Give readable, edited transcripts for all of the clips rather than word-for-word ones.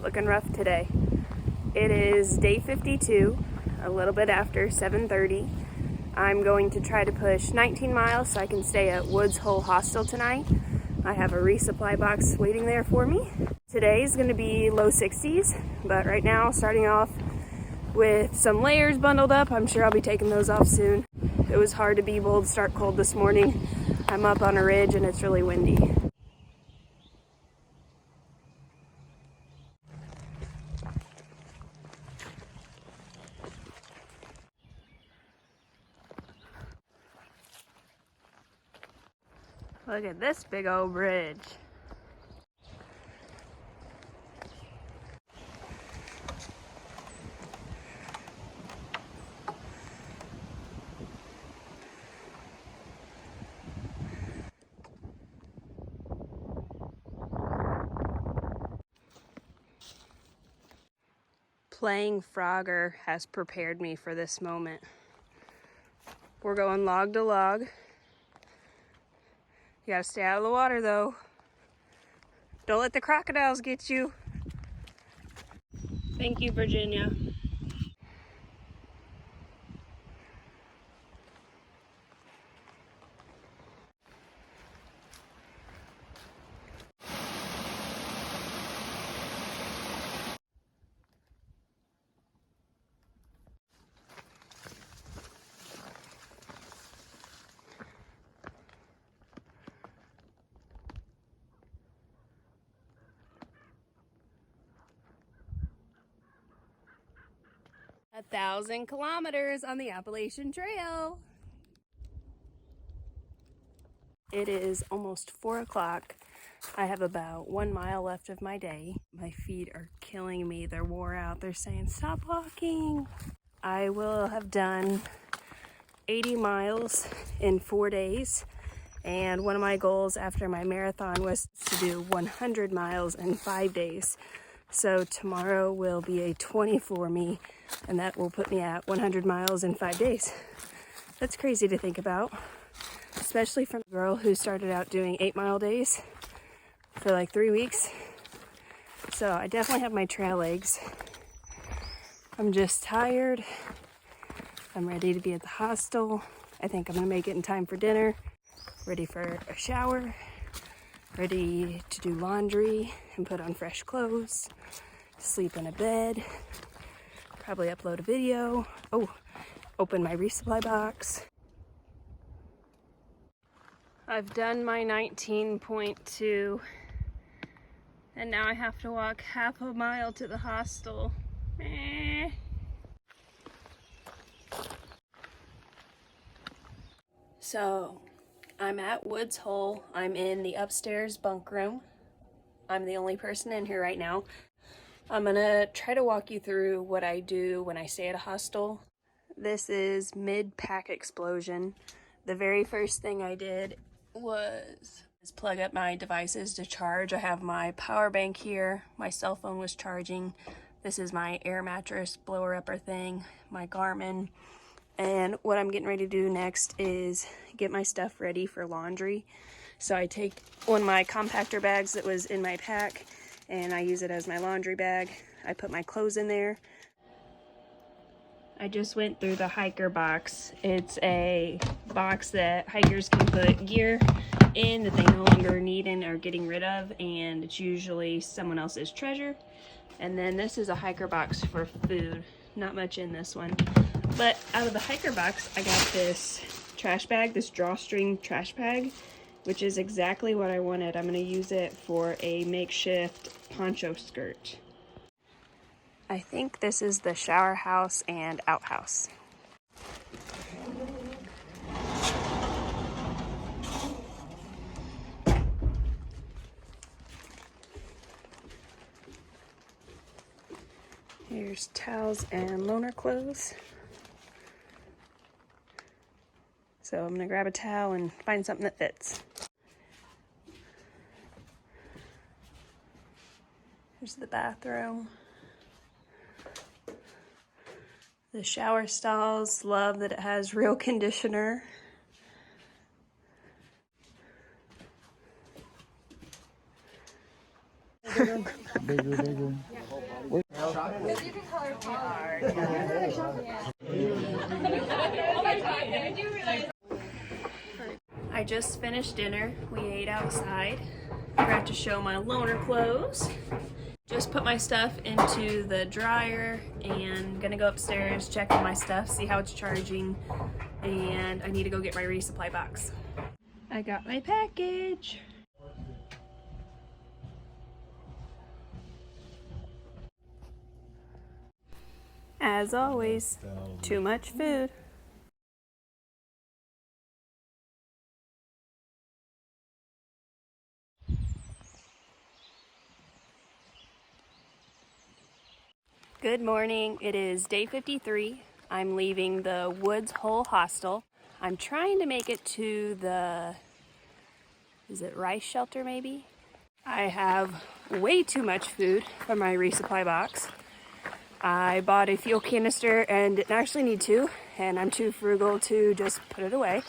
looking rough today. It is day 52, a little bit after 7:30. I'm going to try to push 19 miles so I can stay at Woods Hole Hostel tonight. I have a resupply box waiting there for me. Today is going to be low 60s, but right now starting off with some layers bundled up. I'm sure I'll be taking those off soon. It was hard to be bold, start cold this morning. I'm up on a ridge and it's really windy. Look at this big old bridge. Playing Frogger has prepared me for this moment. We're going log to log. You gotta stay out of the water though. Don't let the crocodiles get you. Thank you, Virginia. A 1,000 kilometers on the Appalachian Trail. It is almost 4 o'clock. I have about 1 mile left of my day. My feet are killing me. They're wore out. They're saying, stop walking. I will have done 80 miles in 4 days. And one of my goals after my marathon was to do 100 miles in 5 days. So tomorrow will be a 20 for me, and that will put me at 100 miles in 5 days. That's crazy to think about, especially from a girl who started out doing 8-mile days for like 3 weeks. So I definitely have my trail legs. I'm just tired. I'm ready to be at the hostel. I think I'm gonna make it in time for dinner. Ready for a shower. Ready to do laundry and put on fresh clothes, sleep in a bed, probably upload a video. Oh, open my resupply box. I've done my 19.2 and now I have to walk half a mile to the hostel. So I'm at Woods Hole. I'm in the upstairs bunk room. I'm the only person in here right now. I'm gonna try to walk you through what I do when I stay at a hostel. This is mid-pack explosion. The very first thing I did was plug up my devices to charge. I have my power bank here. My cell phone was charging. This is my air mattress blower upper thing, my Garmin. And what I'm getting ready to do next is get my stuff ready for laundry. So I take one of my compactor bags that was in my pack and I use it as my laundry bag. I put my clothes in there. I just went through the hiker box. It's a box that hikers can put gear in that they no longer need and are getting rid of, and it's usually someone else's treasure. And then this is a hiker box for food. Not much in this one. But out of the hiker box, I got this trash bag, this drawstring trash bag, which is exactly what I wanted. I'm gonna use it for a makeshift poncho skirt. I think this is the shower house and outhouse. Here's towels and loaner clothes. So I'm gonna grab a towel and find something that fits. Here's the bathroom. The shower stalls, love that it has real conditioner. Bigger. I just finished dinner. We ate outside. Forgot to show my loaner clothes. Just put my stuff into the dryer and gonna go upstairs, check on my stuff, see how it's charging, and I need to go get my resupply box. I got my package. As always, too much food. Good morning. It is day 53. I'm leaving the Woods Hole Hostel. I'm trying to make it to the, is it rice shelter maybe? I have way too much food for my resupply box. I bought a fuel canister and didn't actually need to, and I'm too frugal to just put it away.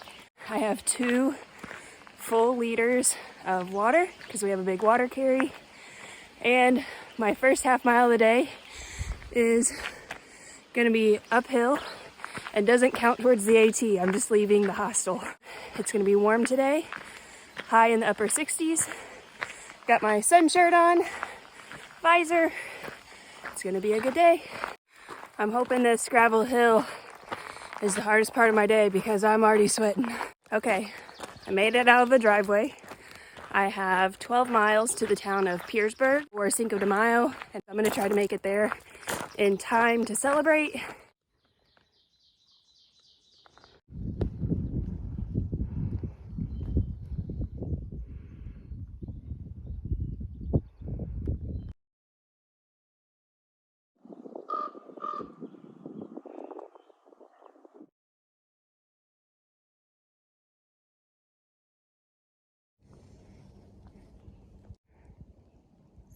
I have 2 full liters of water because we have a big water carry, and my first half mile of the day is gonna be uphill and doesn't count towards the AT. I'm just leaving the hostel. It's gonna be warm today, high in the upper 60s. Got my sun shirt on, visor. It's gonna be a good day. I'm hoping this gravel hill is the hardest part of my day because I'm already sweating. Okay, I made it out of the driveway. I have 12 miles to the town of Petersburg or Cinco de Mayo, and I'm gonna try to make it there in time to celebrate.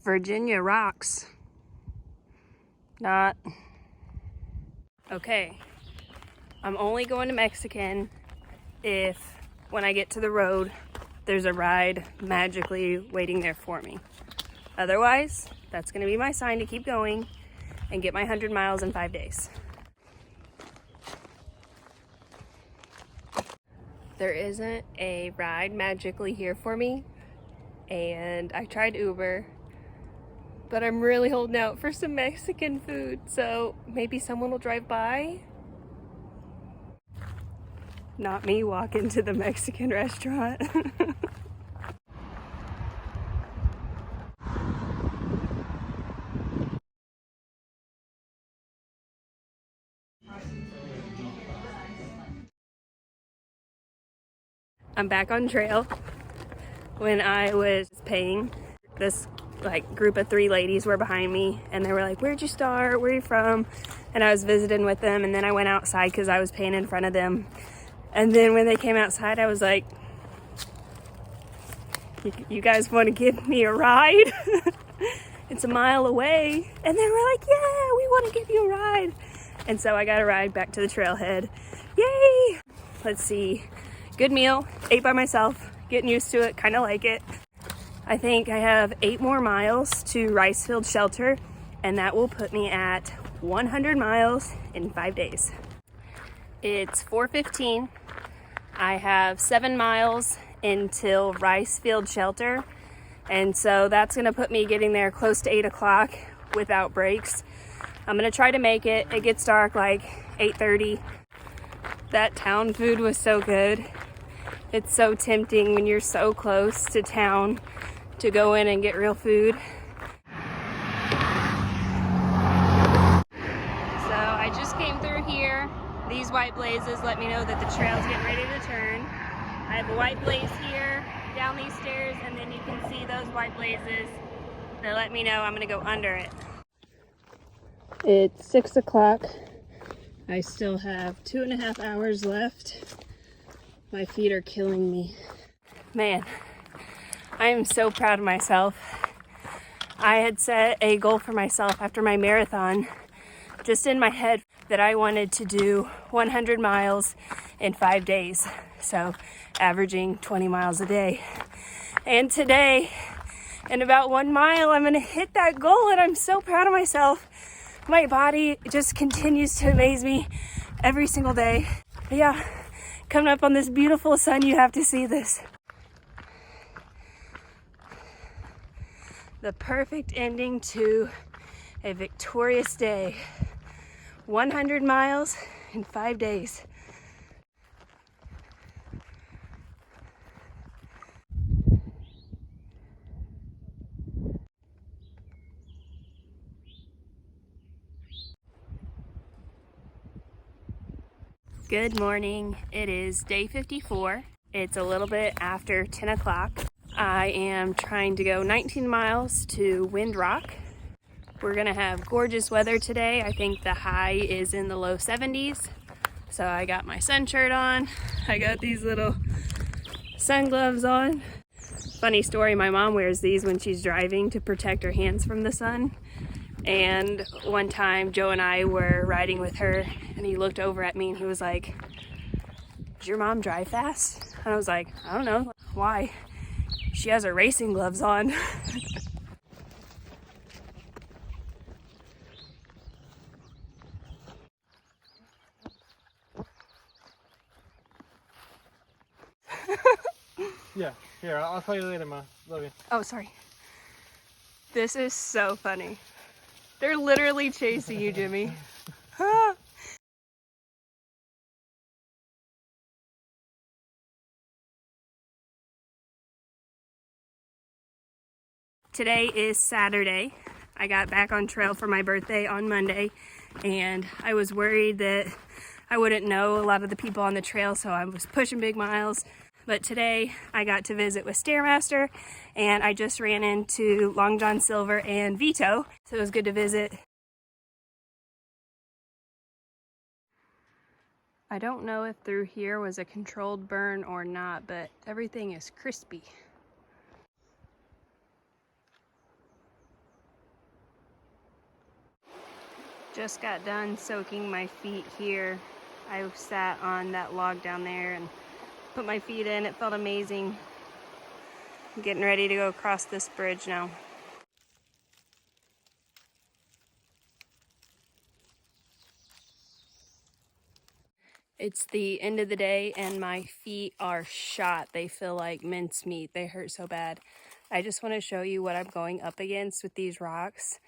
Virginia rocks. Not. Okay, I'm only going to Mexican if when I get to the road there's a ride magically waiting there for me. Otherwise, that's gonna be my sign to keep going and get my 100 miles in 5 days. There isn't a ride magically here for me, and I tried Uber, but I'm really holding out for some Mexican food, so maybe someone will drive by. Not me walking to the Mexican restaurant. I'm back on trail. When I was paying, this group of 3 ladies were behind me, and they were like, "Where'd you start? Where are you from?" And I was visiting with them, and then I went outside because I was paying in front of them. And then when they came outside, I was like, you guys want to give me a ride? It's a mile away. And they were like, yeah, we want to give you a ride. And so I got a ride back to the trailhead. Yay! Let's see. Good meal, ate by myself, getting used to it, kind of like it. I think I have 8 more miles to Ricefield Shelter, and that will put me at 100 miles in 5 days. It's 4:15. I have 7 miles until Ricefield Shelter, and so that's gonna put me getting there close to 8 o'clock without breaks. I'm gonna try to make it. It gets dark like 8:30. That town food was so good. It's so tempting when you're so close to town to go in and get real food. So I just came through here. These white blazes let me know that the trail's getting ready to turn. I have a white blaze here, down these stairs, and then you can see those white blazes that let me know I'm gonna go under it. It's 6 o'clock. I still have 2.5 hours left. My feet are killing me. Man, I am so proud of myself. I had set a goal for myself after my marathon, just in my head, that I wanted to do 100 miles in 5 days. So averaging 20 miles a day. And today In about 1 mile, I'm gonna hit that goal, and I'm so proud of myself. My body just continues to amaze me every single day. But yeah, coming up on this beautiful sun, you have to see this. The perfect ending to a victorious day. 100 miles in 5 days. Good morning. It is day 54. It's a little bit after 10 o'clock. I am trying to go 19 miles to Wind Rock. We're gonna have gorgeous weather today. I think the high is in the low 70s. So I got my sun shirt on. I got these little sun gloves on. Funny story, my mom wears these when she's driving to protect her hands from the sun. And one time Joe and I were riding with her and he looked over at me and he was like, "Does your mom drive fast?" And I was like, "I don't know. Why?" "She has her racing gloves on." Yeah, here, I'll call you later, Ma. Love you. Oh, sorry. This is so funny. They're literally chasing you, Jimmy. Today is Saturday. I got back on trail for my birthday on Monday, and I was worried that I wouldn't know a lot of the people on the trail, so I was pushing big miles. But today I got to visit with Stairmaster, and I just ran into Long John Silver and Vito, so it was good to visit. I don't know if through here was a controlled burn or not, but everything is crispy. Just got done soaking my feet here. I sat on that log down there and put my feet in. It felt amazing. I'm getting ready to go across this bridge now. It's the end of the day and my feet are shot. They feel like mincemeat. They hurt so bad. I just want to show you what I'm going up against with these rocks,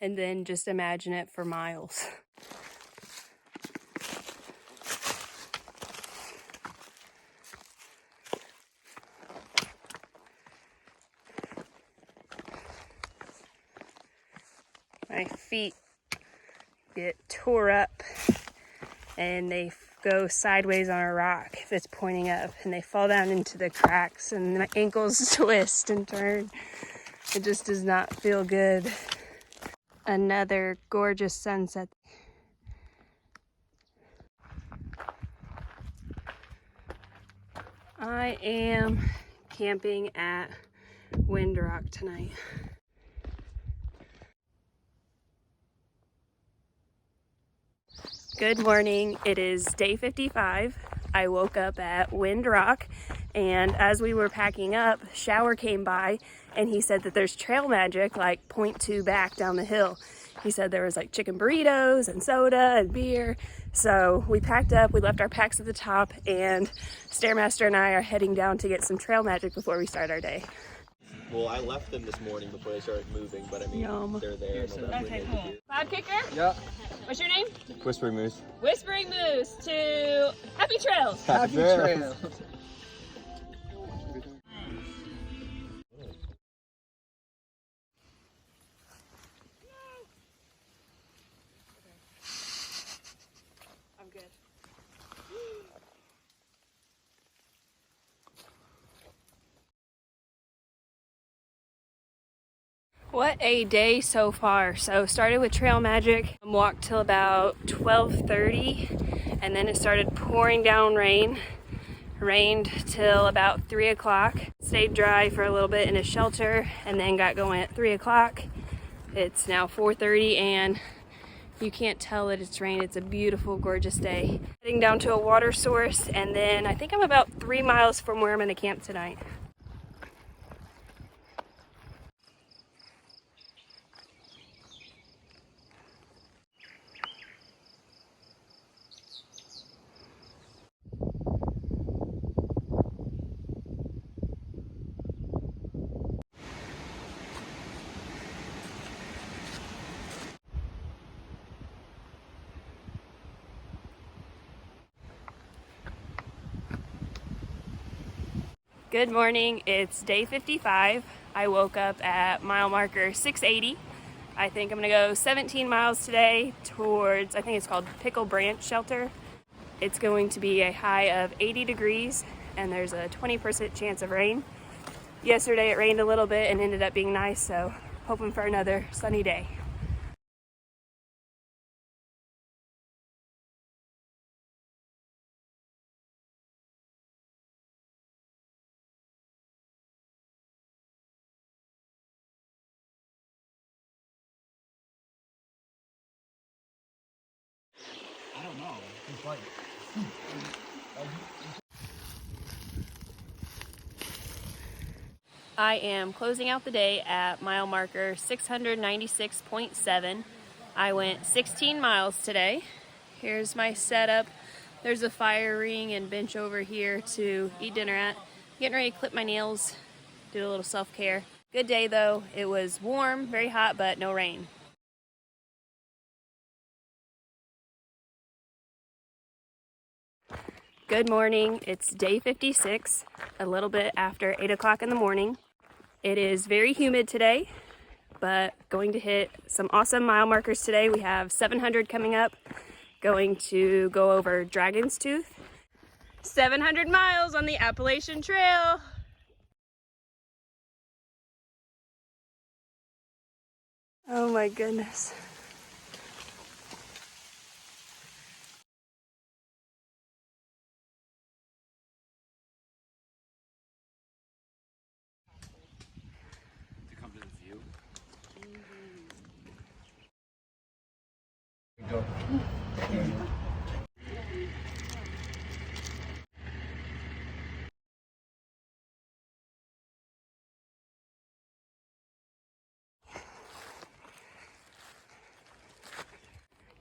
and then just imagine it for miles. My feet get tore up and they go sideways on a rock if it's pointing up, and they fall down into the cracks and my ankles twist and turn. It just does not feel good. Another gorgeous sunset. I am camping at Wind Rock tonight. Good morning. It is day 55. I woke up at Wind Rock, and as we were packing up, Shower came by and he said that there's trail magic like 0.2 back down the hill. He said there was like chicken burritos and soda and beer. So we packed up, we left our packs at the top, and Stairmaster and I are heading down to get some trail magic before we start our day. Well, I left them this morning before they started moving, but I mean, Yum. they're there. Okay, cool. Cloud Kicker? Yeah. What's your name? Whispering Moose. Whispering Moose to Happy Trails. Happy Trail. I'm good. What a day so far. So started with trail magic, walked till about 12:30, and then it started pouring down rain. Rained till about 3 o'clock. Stayed dry for a little bit in a shelter and then got going at 3 o'clock. It's now 4:30 and you can't tell that it's rain. It's a beautiful, gorgeous day. Heading down to a water source, and then I think I'm about 3 miles from where I'm gonna camp tonight. Good morning, it's day 55. I woke up at mile marker 680. I think I'm gonna go 17 miles today towards, I think it's called Pickle Branch Shelter. It's going to be a high of 80 degrees and there's a 20% chance of rain. Yesterday it rained a little bit and ended up being nice, so hoping for another sunny day. I don't know. It's like... I am closing out the day at mile marker 696.7. I went 16 miles today. Here's my setup. There's a fire ring and bench over here to eat dinner at. Getting ready to clip my nails, do a little self-care. Good day though. It was warm, very hot, but no rain. Good morning, it's day 56, a little bit after 8 o'clock in the morning. It is very humid today, but going to hit some awesome mile markers today. We have 700 coming up, going to go over Dragon's Tooth. 700 miles on the Appalachian Trail. Oh my goodness.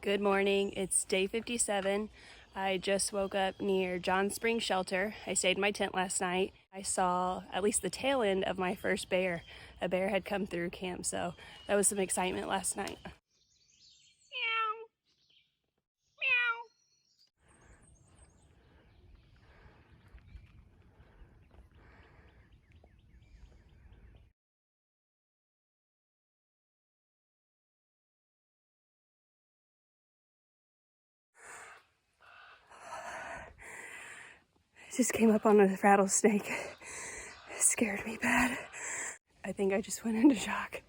Good morning, it's day 57. I just woke up near John Spring Shelter. I stayed in my tent last night. I saw at least the tail end of my first bear. A bear had come through camp, so that was some excitement last night. Meow. Meow. Just came up on a rattlesnake. It scared me bad. I think I just went into shock.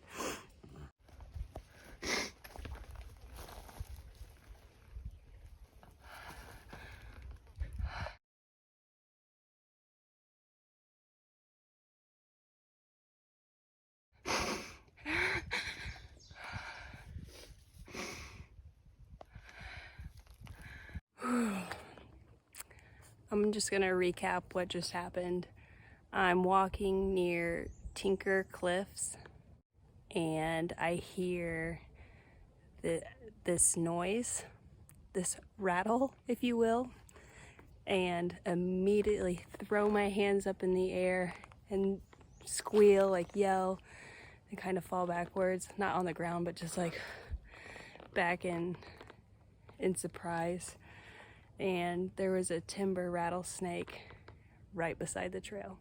I'm just gonna recap what just happened. I'm walking near Tinker Cliffs and I hear this noise, this rattle, if you will, and immediately throw my hands up in the air and squeal, like yell, and kind of fall backwards, not on the ground, but just like back in surprise. And there was a timber rattlesnake right beside the trail.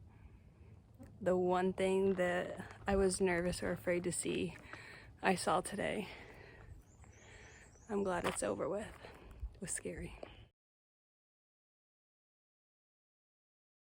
The one thing that I was nervous or afraid to see, I saw today. I'm glad it's over with. It was scary.